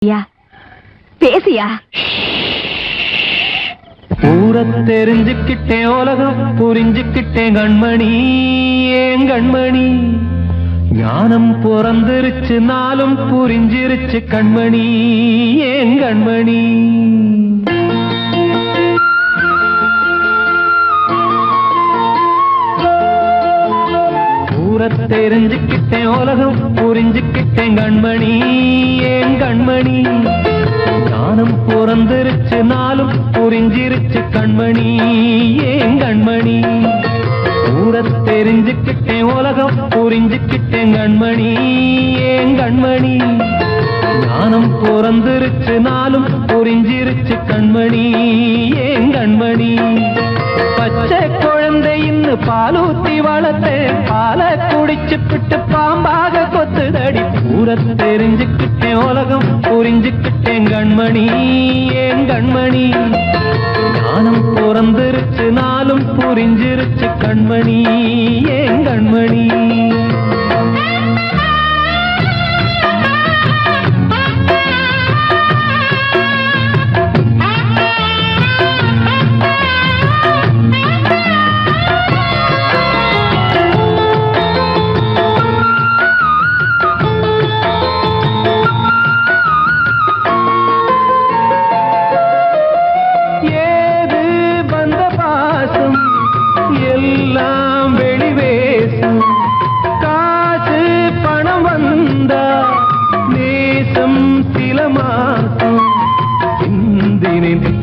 பேசியா ஊரை தெரிஞ்சுக்கிட்டேன், உலகம் புரிஞ்சுக்கிட்டேன் கண்மணி, ஏன் கண்மணி. ஞானம் பிறந்திருச்சு, நாளும் புரிஞ்சிருச்சு கண்மணி, ஏன் கண்மணி. ஊரை தெரிஞ்சுக்கிட்டேன், உலகம் புரிஞ்சுக்கிட்டேன் கண்மணி, ஏன் கண்மணி. ஞானம் பிறந்திருச்சு, நாளும் புரிஞ்சிருச்சு கண்மணி, ஏன் கண்மணி. ஊரை தெரிஞ்சுக்கிட்டேன், உலகம் புரிஞ்சுக்கிட்டேன் கண்மணி, ஏன் கண்மணி. ஞானம் பிறந்திருச்சு, நாளும் புரிஞ்சிருச்சு கண்மணி, ஏன் கண்மணி. பச்சை குழந்தை இன்னும் பாலூத்தி வளர்த்தேன், பாலை குடிச்சு பிட்டு பாம்பாக கொத்துதடி. ஊரை தெரிஞ்சுக்கிட்டேன், உலகம் புரிஞ்சுக்கிட்டேன் கண்மணி, ஏன் கண்மணி. ஞானம் பிறந்திருச்சு, நாளும் புரிஞ்சிருச்சு கண்மணி, ஏன் கண்மணி.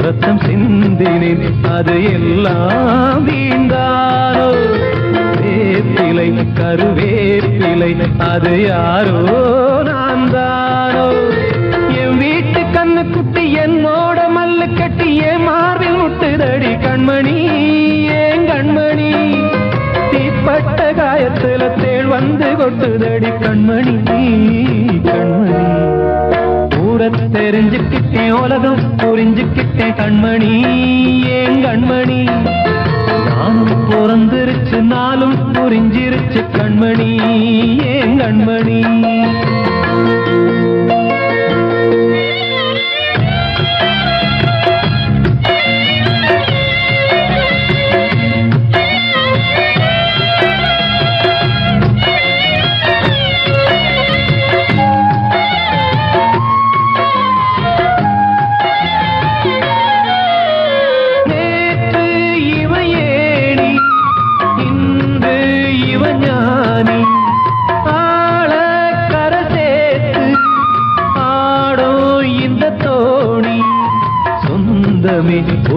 ரத்தம் சிந்தினேன், அது எல்லாம் வீண்டானோ. வேப்பிலை கருவேப்பிலை, அது யாரோ நான் தானோ. என் வீட்டு கண்ணு குட்டி என்னோட மல்லு கட்டி என் மார்பில் முட்டுதடி கண்மணி, ஏன் கண்மணி. தீப்பட்ட காயத்துல தேள் வந்து கொட்டுதடி கண்மணி, கண்மணி. ஊரை தெரிஞ்சுக்கிட்டேன், உலகம் புரிஞ்சுக்கிட்டேன் கண்மணி, ஏன் கண்மணி. ஞானம் பிறந்திருச்சு, நாளும் புரிஞ்சிருச்சு கண்மணி, ஏன் கண்மணி.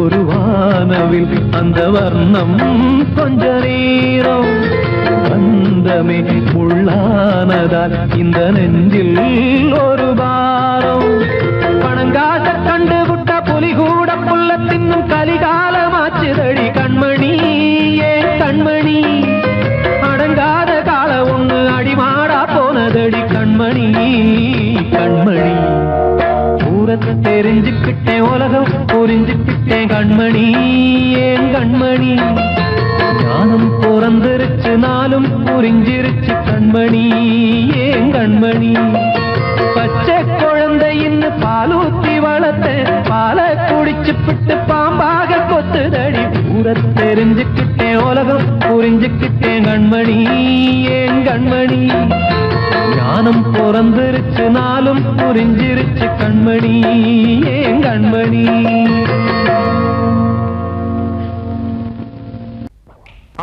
ஒரு வானவில் அந்த வர்ணம் கொஞ்ச நேரம் வந்தமே உள்ளானதால் இந்த நெஞ்சில் ஒரு பாரம். பணங்காச கண்டு விட்ட புலி கூட புல்ல தின்னும் கலிகாலமாச்சுதடி கண்மணி, ஏன் கண்மணி. அடங்காத கால ஒண்ணு அடிமாடா போனதடி கண்மணி, கண்மணி. ஊரை தெரிஞ்சுக்கிட்டேன், உலகம் புரிஞ்சுக்கிட்டேன் கண்மணி, ஏன் கண்மணி. ஞானம் பிறந்திருச்சு, நாளும் புரிஞ்சிருச்சு கண்மணி, ஏன் கண்மணி. பச்சை குழந்தை இன்னும் பாலூத்தி வளர்த்தேன், பாலை குடிச்சு பிட்டு பாம்பாக கொத்துதடி. ஊரை தெரிஞ்சுக்கிட்டேன், உலகம் புரிஞ்சுக்கிட்டேன் கண்மணி, ஏன் கண்மணி. ஞானம் பிறந்திருச்சு, நாளும் புரிஞ்சிருச்சு கண்மணி, ஏன் கண்மணி.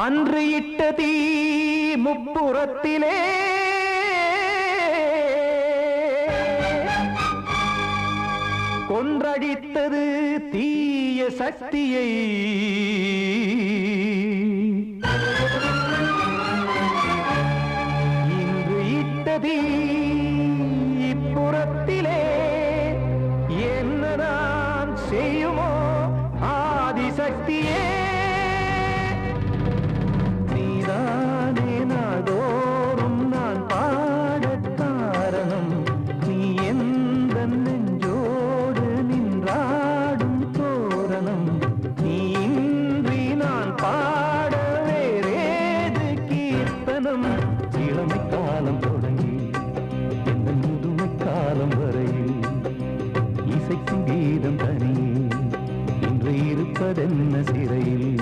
அன்று இட்ட தீ முப்புறத்திலே கொன்றடித்தது தீய சக்தியை. இப்புறத்திலே என்ன நான் செய்யுமோ ஆதிசக்தியே. நீதானே நாடோறும் நான் பாட காரணம், நீ எந்த நெஞ்சோடு நின்றாடும் தோரணம். நீ இன்றி நான் பாட வேறேது கீர்த்தனம். இளமை காலம் தொடங்கி கீதம் தனியே இன்று இருப்பதென்ன சிறையில்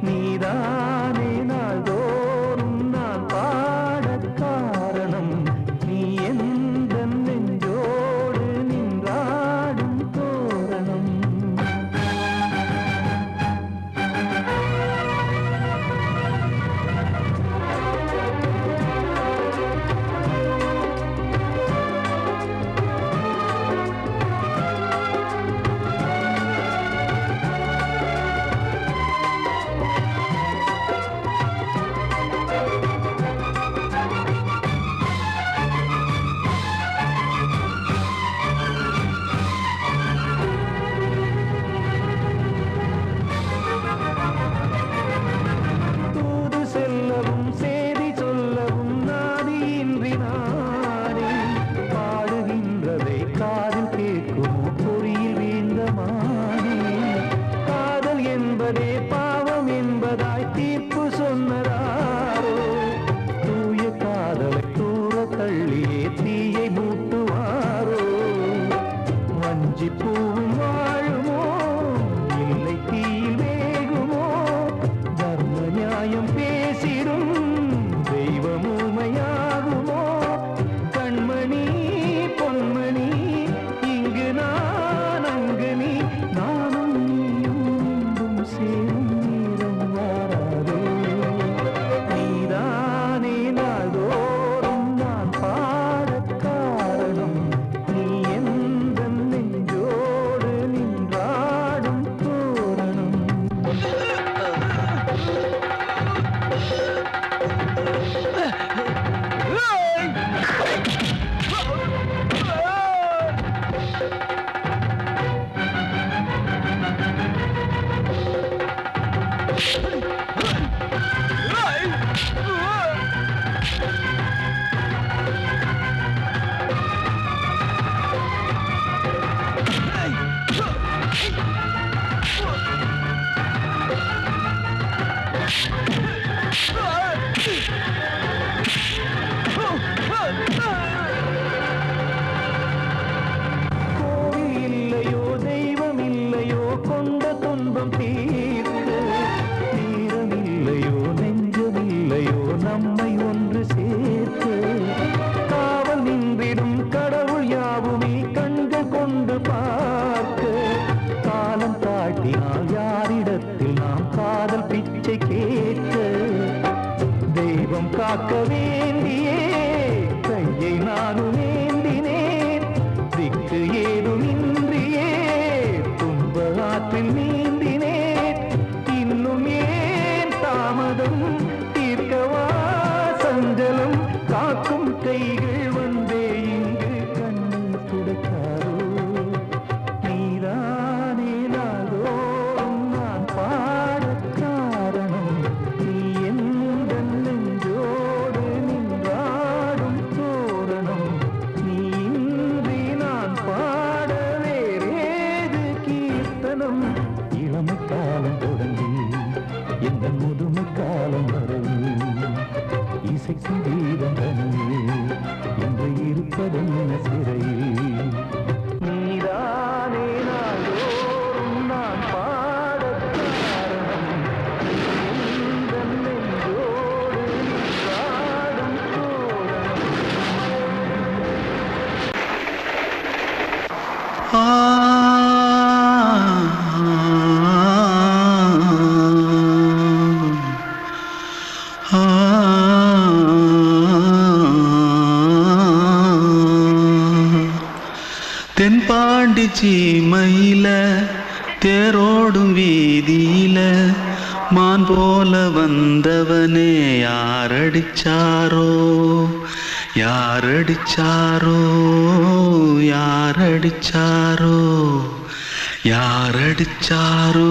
நீதானே நாள்தோறும் நான் பாடக் காரணம் நீ எந்த நெஞ்சோடு நின்றாடும் தோரணம் பாவம் என்பதாய் தீர்ப்பு சொன்னதாரோ தூய காதலை தூர தள்ளியே தீயை மூட்டுவாரோ வஞ்சி பூவும் வாழுமோ இல்லை தீயில் வேகுமோ தர்ம நியாயம் பேசிடும் தெய்வம் ஊமையாகுமோ கண்மணி பொன்மணி இங்கு நான் அங்கு நீ நானும் சேரும் நேரம் வாராதோ நீதானே நாள்தோறும் நான் பாடக் காரணம் நீ எந்த நெஞ்சோடு நின்றாடும் தோரணம் கோவில் இல்லையோ தெய்வம் இல்லையோ கொண்ட துன்பம் தீர்க்க நேரம் இல்லையோ நெஞ்சம் இல்லையோ நம்மை ஒன்று சேர்க்க காவல் நின்றிடும் கடவுள் யாவுமே கண்கள் கொண்டு பார்க்க காலம் தாட்டினால் யாரிடத்தில் நாம் காதல் பிச்சை கேட்க தெய்வம் காக்க வேண்டியே கையை நானும் ஏந்தினேன் திக்கு ஏதுமின்றியே துன்ப ஆற்றில் நீந்தினேன் இன்னும் ஏன் தாமதம் தீர்க்கவா சஞ்சலம் காக்கும் கைகள் வந்தே இங்கு கண்ணீர் துடைக்காரோ நீதானே நாள்தோறும் நான் பாடக் காரணம் நீ எந்த நெஞ்சோடு நின்றாடும் தோரணம் நீ இன்றி நான் பாட வேறேது கீர்த்தனம் இளமை காலம் தொடங்கி எந்த முதுமை காலம் வரை இசைக்கும் கீதம் தனியே இன்று இருப்பதென்ன சிறையில் நீதானே நாள்தோறும் நான் பாடக் காரணம் நீ எந்த நெஞ்சோடு நின்றாடும் தோரணம் தென்பாண்டி சீமையில தேரோடும் வீதியில மான் போல வந்தவனே யாரடிச்சாரோ யாரடிச்சாரோ யாரடிச்சாரோ யாரடிச்சாரோ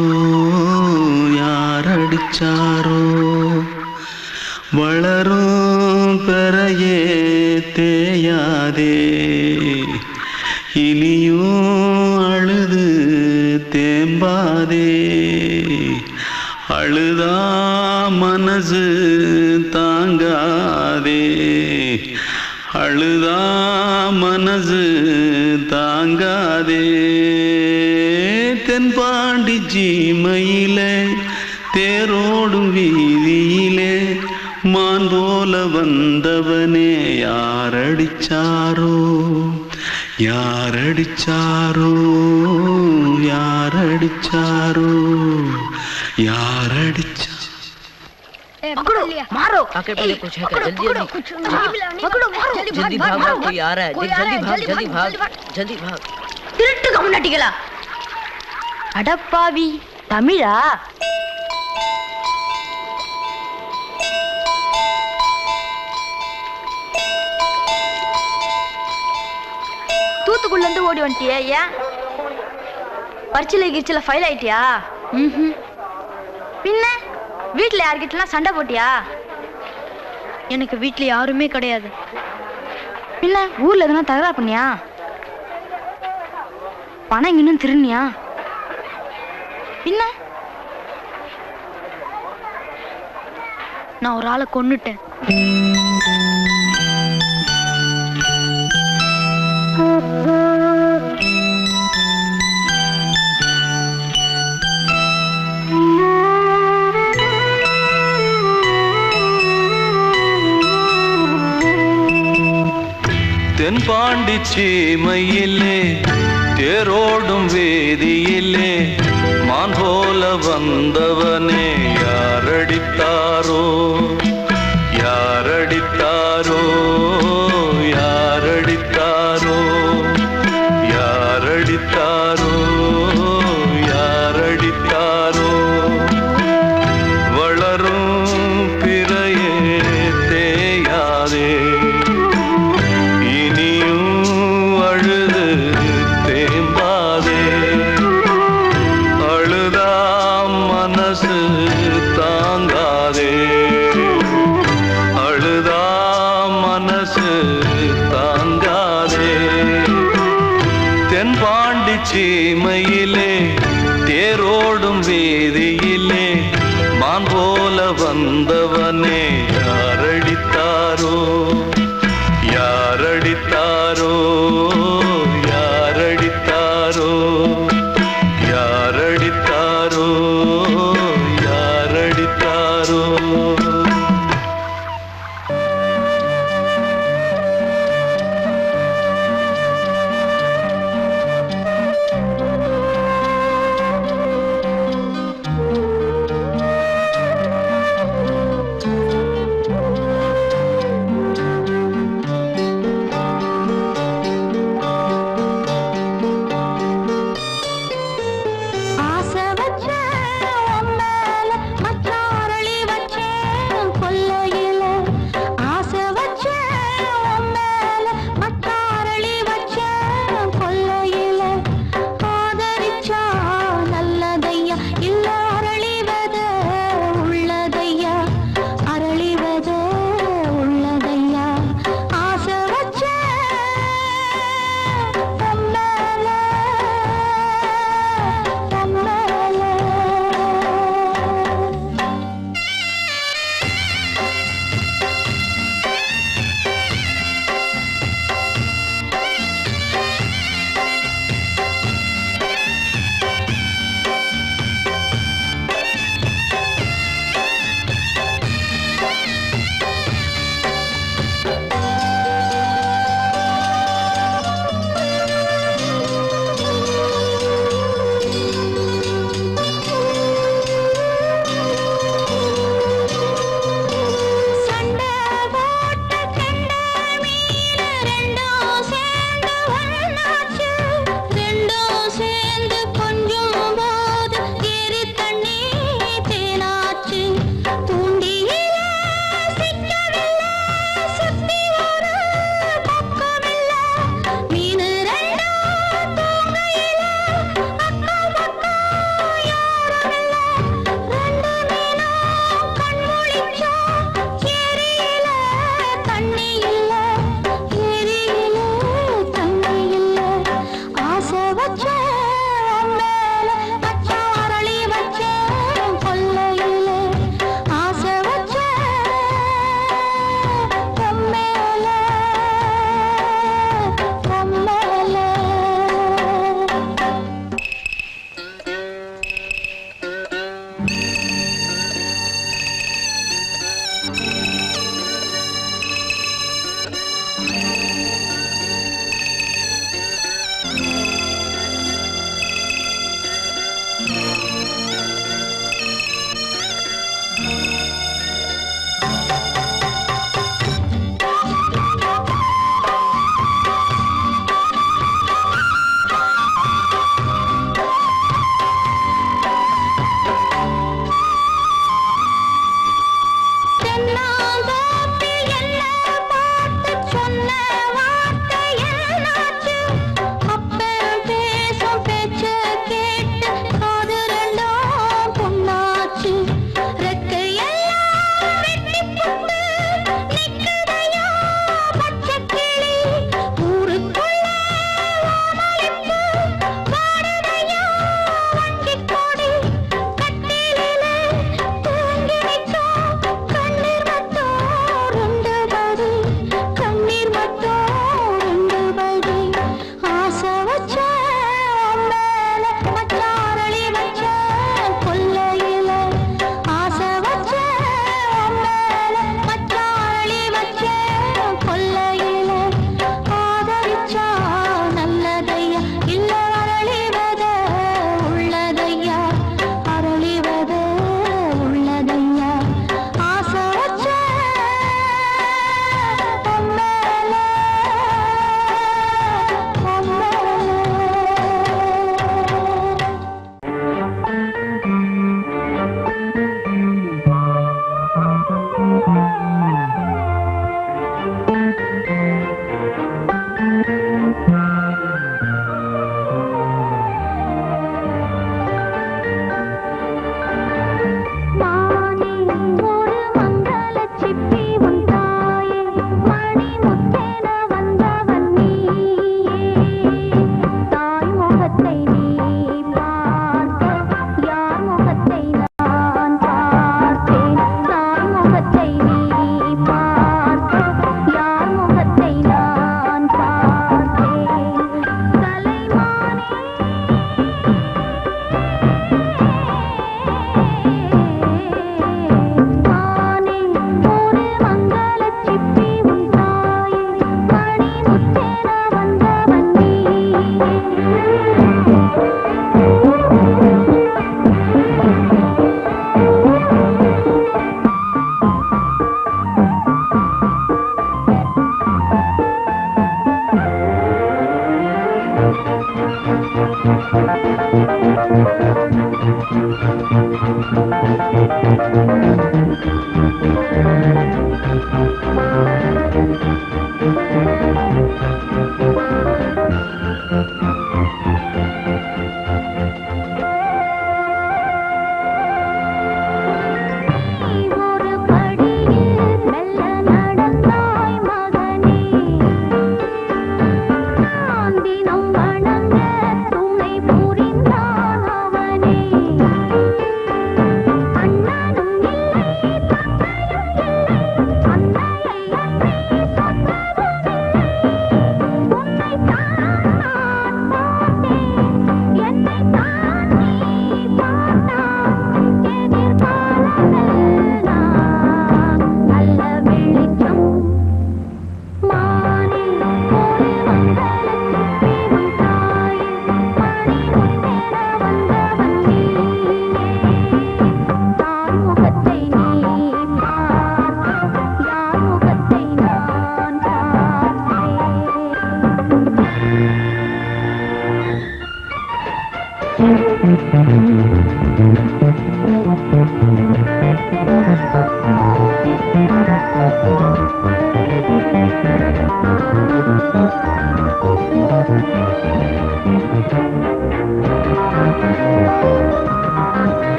யாரடிச்சாரோ வளரும் பெறையே தேயாதே இனியும் அழுது தேம்பாதே அழுதா மனசு தாங்காதே அழுதா மனசு தாங்காதே தென்பாண்டி ஜீமையிலே தேரோடும் வீதியிலே மான் போல வந்தவனே யாரடிச்சாரோ யாரடிச்சாரோ யாரடிச்சாரோ யாரடிச்சா पकड़ो मारो आके पहले कुछ है क्या जल्दी जल्दी पकड़ो मारो जल्दी भाग भाग कोई आ रहा है जल्दी भाग जल्दी भाग திருட்டு கம்யூனிட்டிகளா அடப்பாவி தமிழா தூத்துக்குள்ள இருந்து ஓடி வந்துட்டியா ஏன் பரிச்சையில கிரிச்சில ஃபைல் ஆயிட்டியா பின்ன வீட்டுல யார்கிட்டலாம் சண்டை போட்டியா எனக்கு வீட்டுல யாருமே கிடையாது பின்ன ஊர்ல எதுனா தகராறு பண்ணியா பணம் இன்னும் திருநியா பின்ன நான் ஒரு ஆளை கொன்னுட்டேன் தென்பாண்டி சீமையிலே தேரோடும் வேதியிலே மான் போல வந்தவனே யாரடித்தாரோ யாரடித்தாரோ யாரடித்தாரோ யாரடித்தாரோ யாரடித்தாரோ வளரும் பிறையே தேயாதே தாங்காதே அழுதா மனசு தாங்காதே தென்பாண்டி சீமையிலே தேரோடும் வீதியிலே மான் போல வந்தவனே யாரடித்தாரோ யாரடித்தாரோ யாரடித்தாரோ யாரடித்தாரோ யாரடித்தாரோ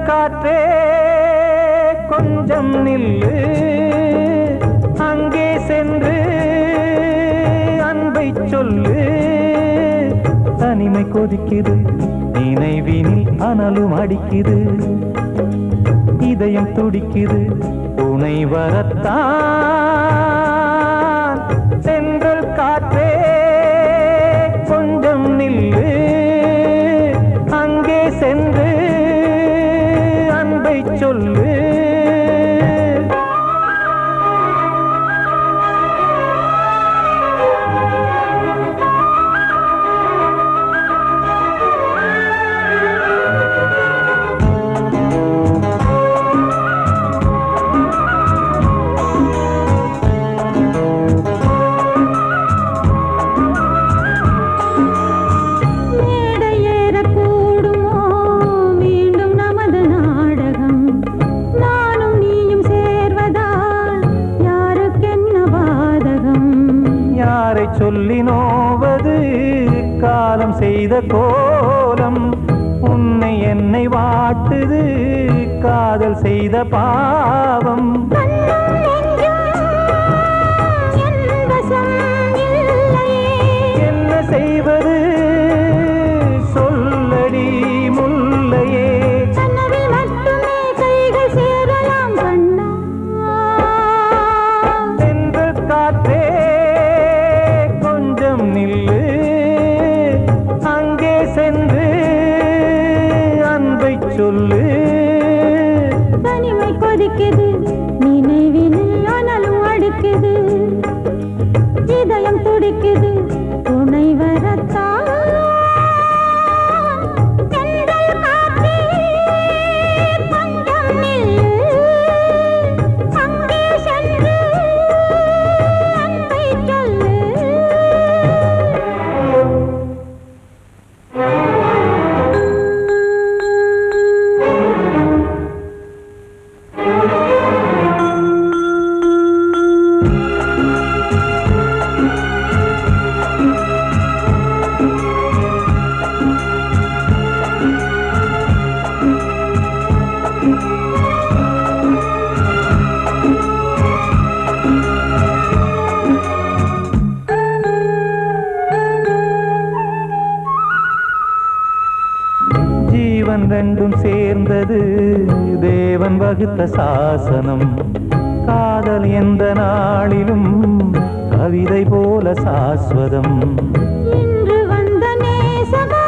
காற்றே கொஞ்சம் நில்லு, அங்கே சென்று அன்பை சொல்லு. தனிமை கொதிக்குது, நினைவினில் அனலும் அடிக்குது, இதயம் துடிக்குது துணை வரத்தான். சென்றல் காற்றே கொஞ்சம் நில்லு, அங்கே சென்று அன்பை சொல்லு. நோவது காலம் செய்த கோலம், உன்னை என்னை வாட்டுது காதல் செய்த பாவம். என்ன செய்வது சொல்லடி முல்லையே, சென்று காற்றே கொஞ்சம் நில்லு, அங்கே சென்று அன்பை சொல்லு. தனிமை கொதிக்குது நினைவினில் அனலும் அடிக்குது, இதயம் துடிக்குது துணை வரத்தான். தென்றல் காற்றே கொஞ்சம் நில்லு, அங்கே சென்று அன்பை சொல்லு. ஜீவன் ரெண்டும் சேர்ந்தது தேவன் வகுத்த சாசனம், காதல் எந்த நாளிலும் கவிதை போல சாஸ்வதம். இன்று வந்த நேசமோ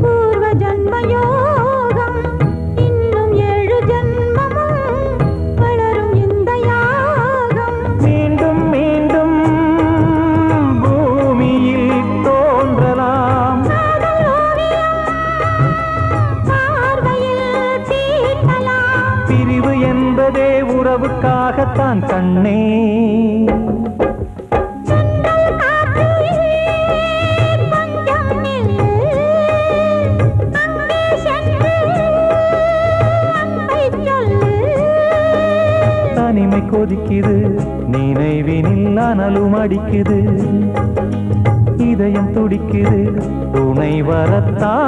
பூர்வ ஜன்ம யோகம், இன்னும் 7 ஜன்மமும் வளரும் இந்த யாகம். மீண்டும் மீண்டும் பூமியில் தோன்றலாம், காதல் ஓவியம் பார்வையில் தீட்டலாம். பிரிவு என்பதே உறவுக்காகத்தான் கண்ணே. தென்றல் காற்றே கொஞ்சம் நில்லு, அங்கே சென்று அன்பை சொல்லு. தனிமை கொதிக்குது நினைவினில் அனலும் அடிக்குது, இதயம் துடிக்குது துணை வரத்தான்.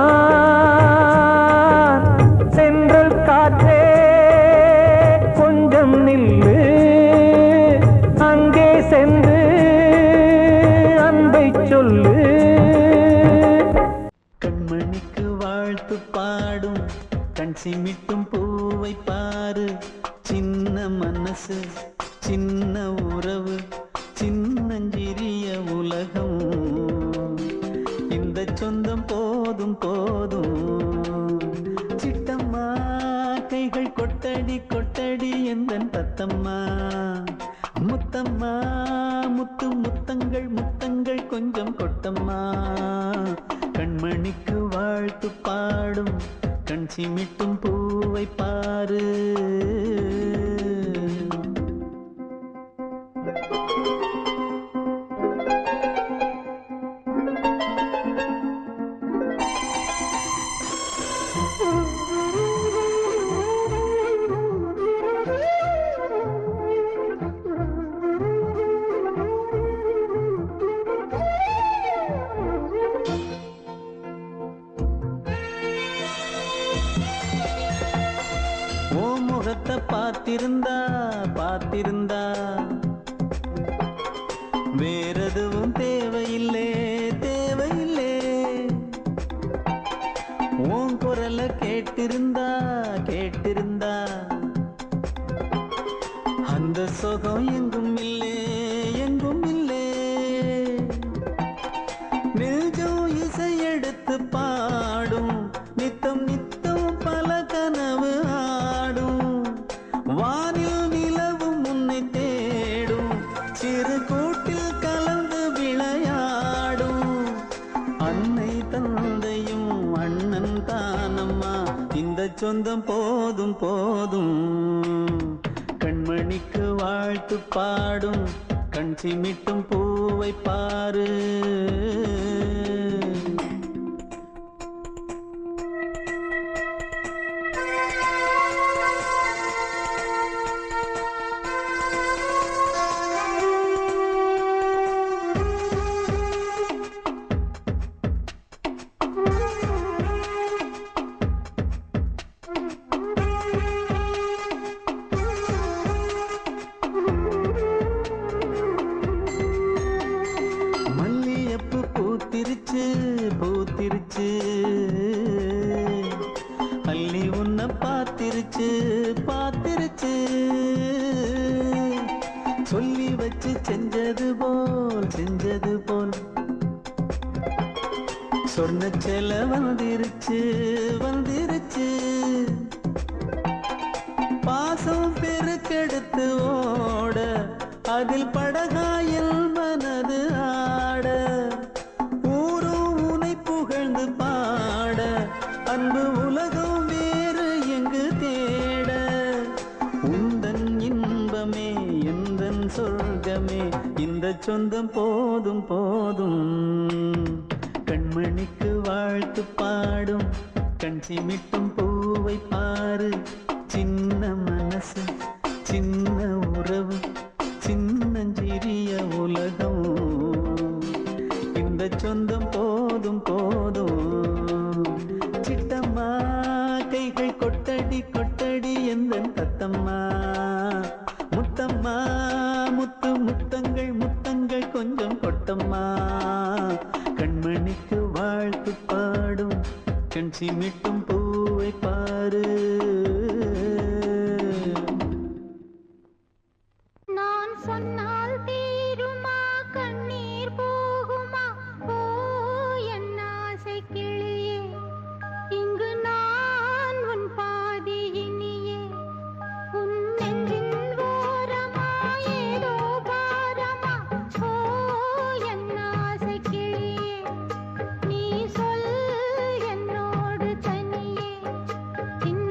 சென்றல் காற்றே கொஞ்சம் நில்லு, அங்கே சென்று அன்பை சொல்லு. கண்மணிக்கு வாழ்த்து பாடும் கண் சிமிட்டும் பூவை பாரு, சின்ன மனசு சின்ன உறவு சின்னஞ்சிறிய உலகம், இந்த சொந்தம் போதும் போதும். சிட்டம்மா கைகள் கொட்டடி கொட்டடி எந்தன் தத்தம்மா, முத்தம்மா முத்து முத்தங்கள் முத்தங்கள் கொஞ்சம் கொட்டம்மா. கண்மணிக்கு வாழ்த்து பாடும் கண் சிமிட்டும் பூவை பாரு. ஓ முகத்தை பார்த்திருந்தா பார்த்திருந்தா வேறெதுவும் தேவையில்லை தேவையில்லை. உன் குரலை கேட்டிருந்தா கேட்டிருந்தா அந்த சுகம் எங்கும் இல்லை எங்கும் இல்லை. நெஞ்சம் இசை எடுத்து பாடும் நித்தம் நித்தம் பல கனவு ஆடும். வானில் நிலவும் உன்னை தேடும் சிறு கூட்டில் கலந்து விளையாடும். அன்னை தந்தையும் அண்ணன் தானம்மா, இந்த சொந்தம் போதும் போதும். கண்மணிக்கு வாழ்த்து பாடும் கண் சிமிட்டும் பூவை பாரு. பூத்திருச்சு அள்ளி உன்னை பார்த்திருச்சு பார்த்திருச்சு சொல்லி வச்சு செஞ்சது போல் சொன்ன செல வந்துருச்சு வந்துருச்சு பாசம் பெருக்கெடுத்து ஓட அதில் படகாயில் மனது ஆட ஊரும் உனை புகழ்ந்து பாட அன்பு உலகம் வேறு எங்கு தேட உந்தன் இன்பமே எந்தன் சொர்க்கமே இந்த சொந்தம் போதும் போதும் கண்மணிக்கு வாழ்த்து பாடும் கண் சிமிட்டும் பூவை பாரு சின்ன மனசு சின்ன உறவு சின்னஞ்சிறிய உலகம் இந்த சொந்தம் போதும் போதும் சிட்டம்மா கைகள் கொட்டடி கொட்டடி எந்தன் தத்தம்மா முத்தம்மா முத்து முத்தங்கள் முத்தங்கள் கொஞ்சம் கொட்டம்மா கண்மணிக்கு வாழ்த்து பாடும் கண் சிமிட்டும் பூவை பாரு நான் சொன்னால் தீருமா கண்ணீர் போகுமா ஓ என் ஆசை கிளியே இங்கு நான் உன் பாதி இனியே உன் நெஞ்சின் ஓரமா ஏதோ பாரமா ஓ என் ஆசை கிளியே நீ சொல் என்னோடு தனியே சின்ன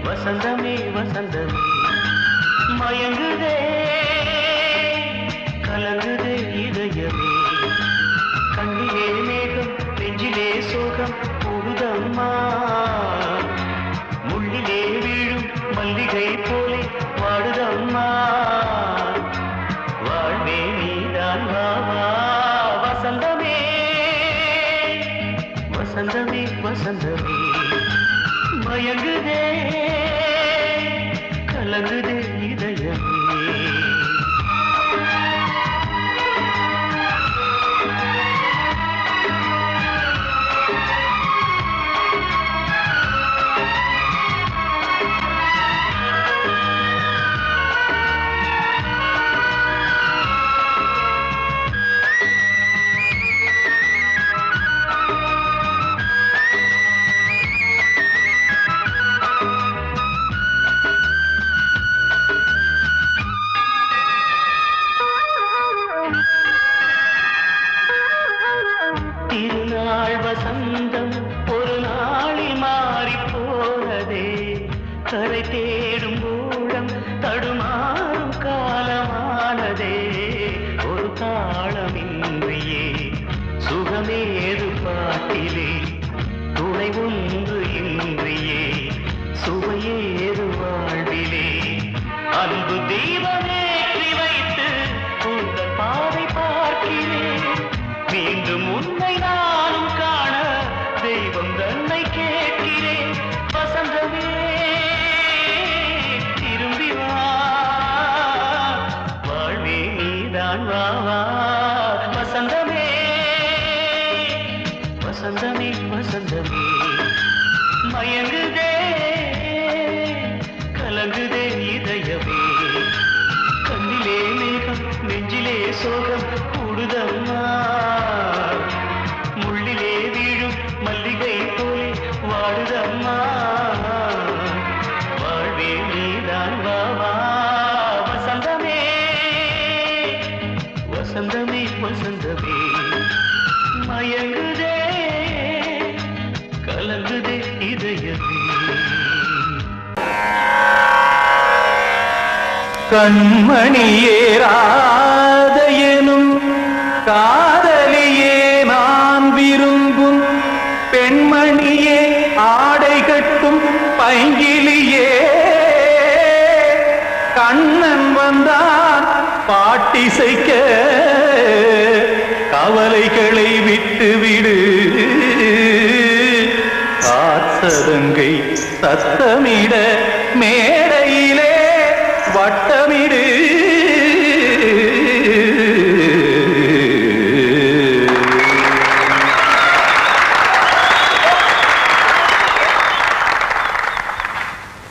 வசந்தமே வசந்தமே மயங்குதே கலங்குதே இதயமே கண்ணிலே மேகம் நெஞ்சிலே சோகம் கூடுதம்மா முள்ளிலே வீழும் மல்லிகை போலே வாடுதம்மா வாழ்வே நீதான் வாவா வசந்தமே வசந்தமே வசந்தமே மயங்குதே கலங்குதே இதயமே திருநாள் வசந்தம் ஒரு நாளில் மாறி போனதே கரை தேடும் ஊழம் தடுமாறும் காலமானதே ஒரு தாளமின்றியே சுகமேது பாட்டிலே துணை ஒன்று இன்றியே சுவையேது வாழ்விலே அன்பு தீபமேற்றி வைத்து உங்கள் பாதை பார்க்கிறேன் மீண்டும் உன்னை நானும் காண தெய்வம் தன்னை கேட்கிறேன் வசந்தமே திரும்பி வா வாழ்வே நீதான் வா வா வசந்தமே வசந்தமே வசந்தமே மயங்குதே கலங்குதே இதயமே கண்ணிலே மேகம் நெஞ்சிலே சோகம் கூடுதம்மா முள்ளிலே வீழும் மல்லிகை போலே வாடுதம்மா வாழ்வே நீதான் வா வா வசந்தமே வசந்தமே வசந்தமே மயங்குதே கலங்குதே இதயமே கண்மணியேராத எனும் காதலியே நான் விரும்பும் பெண்மணியே ஆடை கட்டும் பைங்கிலியே கண்ணன் வந்தான் பாட்டிசைக்க கவலைகளை விட்டுவிடு காசதங்கை சத்தமிட மேடையிலே வட்டமிடு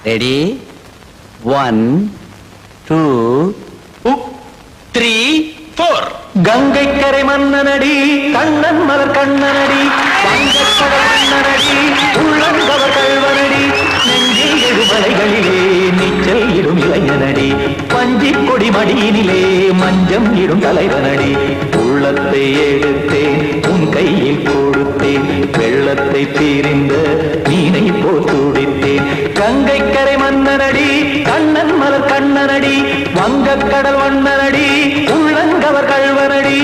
ரெடி 1 2 3 4 கங்கை கரை மன்னனடி கண்ணன் மலர் கண்ணனடி வங்கக்கடல் மன்னனடி உள்ளங்கவர் கல்வனடி நெஞ்சில் எழுமலைகளிலே நீச்சல் இடும் இளைஞனடி பஞ்சிக் கொடி மடியினிலே மஞ்சம் இடும் தலைவனடி உள்ளத்தை எடுத்தேன் உன் கையில் கொடுத்தேன் வெள்ளத்தை தீரிந்த மீனை போல் துடித்தேன் கங்கை கரை மன்னனடி கண்ணன் மலர் கண்ணனடி வங்கக்கடல் வண்ணனடி உள்ளங்கவர் கல்வனடி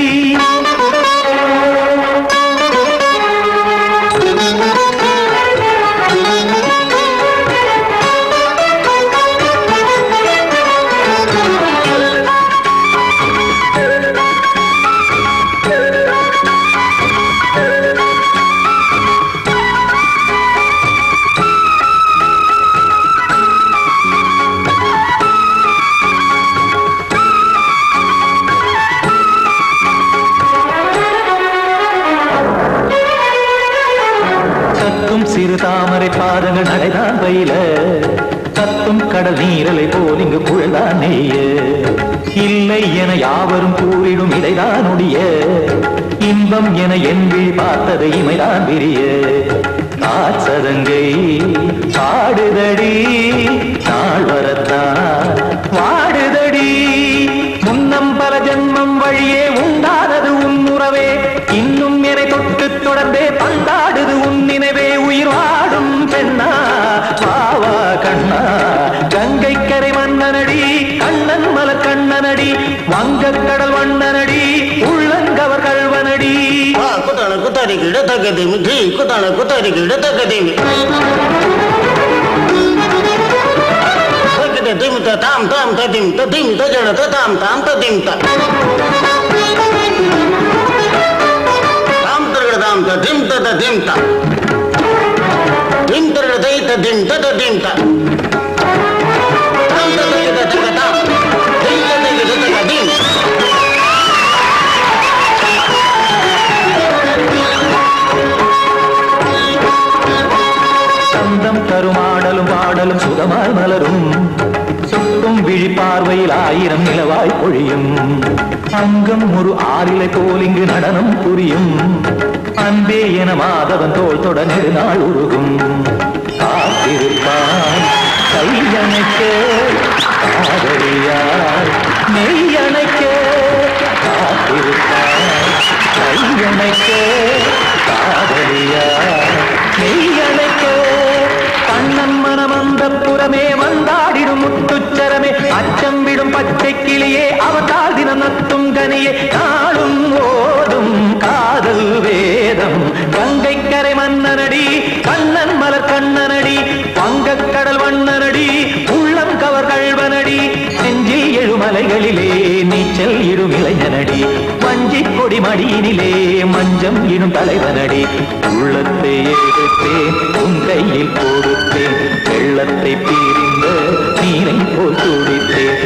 சிறு தாமரை பாதங்கள் நடைதான் பயில கத்தும் கடல் நீரலை போல் இங்கு புழல்தான் நெய்ய இல்லை என யாவரும் கூறிடும் இதைதான் உடைய இன்பம் என என் விழி பார்த்தது இமைதான் விரிய காற்சதங்கை பாடுதடி நாள் வரத்தான் வாடுதடி முன்னம் பல ஜென்மம் வழியே உண்டானது உன் உறவே இன்னும் என்னை தொட்டு தொடர்ந்தே பந்தாடுது உன் நினைவே உயிர் வாடும் பெண்ணா வாவா கண்ணா கங்கை கரை மன்னனடி கண்ணன் மலர் கண்ணனடி வங்கக் கடல் வண்ணனடி உள்ளங்கவர் கல்வனடி குத்தான குத்தாரி கிட தகதேமி தி குத்தான குத்தாரி கிட தகதேமி தகதே திம் த தாம் தாம் ததிம் ததிம் தஜட த தாம் தாம் ததிம் த தாம் தரட தாம் ததிம் த ததிம் த திம் தரட தை ததிம் த ததிம் த தாம் தரட த தக தாம் திம் த தக த ததிம் கருமாடலும் பாடலும் சுகமாய் மலரும் சுட்டும் விழி பார்வையில் ஆயிரம் நிலவாய் பொழியும் அங்கம் ஒரு ஆறிலை போல் இங்கு நடனம் புரியும் அன்பே என மாதவன் தோள் தொட நெடுநாள் உருகும் காத்திருப்பான் கையணைக்க காதலியார் மெய்யணைக்க காத்திருப்பான் கையணைக்க காதலியார் மெய்யணைக்க கண்ணன் மனமந்த புறமே வந்தாடிடும் முத்துச்சரமே அச்சம் விடும் பச்சை கிளியே அவதால் தினம் நத்தும் கனியே நாளும் ஓடும் காதல் வேதம் கங்கை கரை மன்னனடி கண்ணன் மலர் கண்ணனடி வங்கக் கடல் வண்ணனடி உள்ளம் கவர் கல்வனடி நெஞ்சில் எழுமலைகளிலே நீச்சல் இடும் இளைஞனடி வஞ்சி கொடி மடியினிலே மஞ்சம் இடும் தலைவனடி உள்ளத்தை எடுத்தேன் உன் கையில் கொடுத்தேன் வெள்ளத்தை பிரிந்த நீரை போல் துடித்தேன்